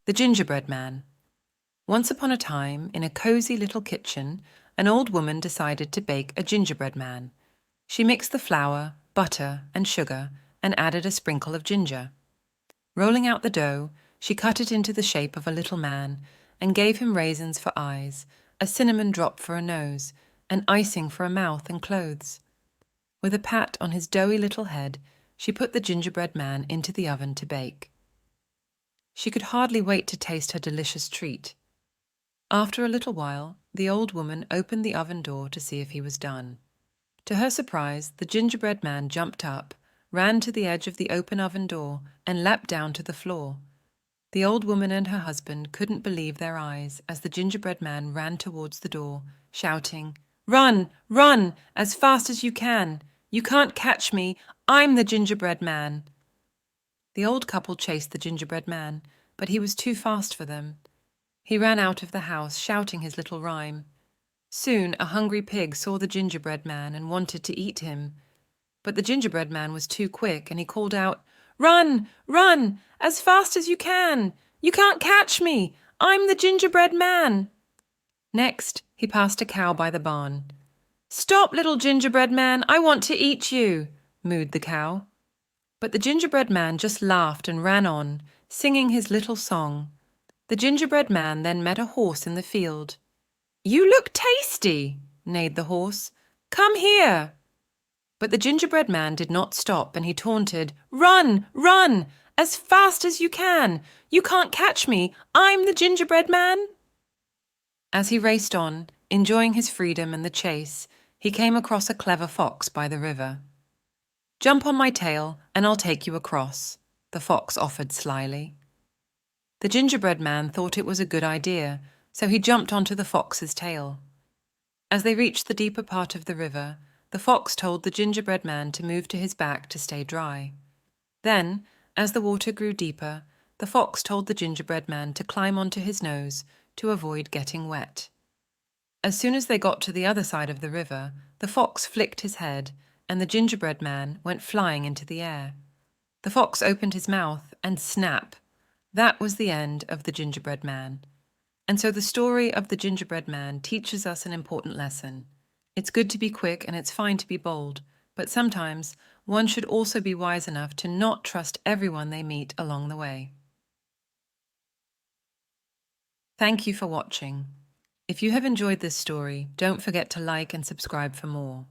The Gingerbread Man. Once upon a time, in a cozy little kitchen, an old woman decided to bake a gingerbread man. She mixed the flour, butter, and sugar, and added a sprinkle of ginger. Rolling out the dough, she cut it into the shape of a little man, and gave him raisins for eyes, a cinnamon drop for a nose, and icing for a mouth and clothes. With a pat on his doughy little head, she put the gingerbread man into the oven to bake. She could hardly wait to taste her delicious treat. After a little while, the old woman opened the oven door to see if he was done. To her surprise, the gingerbread man jumped up, ran to the edge of the open oven door, and leapt down to the floor. The old woman and her husband couldn't believe their eyes as the gingerbread man ran towards the door, shouting, "Run, run, as fast as you can! You can't catch me! I'm the gingerbread man!" The old couple chased the gingerbread man, but he was too fast for them. He ran out of the house, shouting his little rhyme. Soon a hungry pig saw the gingerbread man and wanted to eat him. But the gingerbread man was too quick, and he called out, "Run, run, as fast as you can! You can't catch me! I'm the gingerbread man!" Next, he passed a cow by the barn. "Stop, little gingerbread man, I want to eat you," mooed the cow. But the gingerbread man just laughed and ran on, singing his little song. The gingerbread man then met a horse in the field. "You look tasty," neighed the horse. "Come here." But the gingerbread man did not stop, and he taunted, "Run, run, as fast as you can! You can't catch me! I'm the gingerbread man!" As he raced on, enjoying his freedom and the chase, he came across a clever fox by the river. "Jump on my tail, and I'll take you across," the fox offered slyly. The gingerbread man thought it was a good idea, so he jumped onto the fox's tail. As they reached the deeper part of the river, the fox told the gingerbread man to move to his back to stay dry. Then, as the water grew deeper, the fox told the gingerbread man to climb onto his nose to avoid getting wet. As soon as they got to the other side of the river, the fox flicked his head, and the gingerbread man went flying into the air. The fox opened his mouth, and snap! That was the end of the gingerbread man. And so the story of the gingerbread man teaches us an important lesson. It's good to be quick and it's fine to be bold, but sometimes one should also be wise enough to not trust everyone they meet along the way. Thank you for watching. If you have enjoyed this story, don't forget to like and subscribe for more.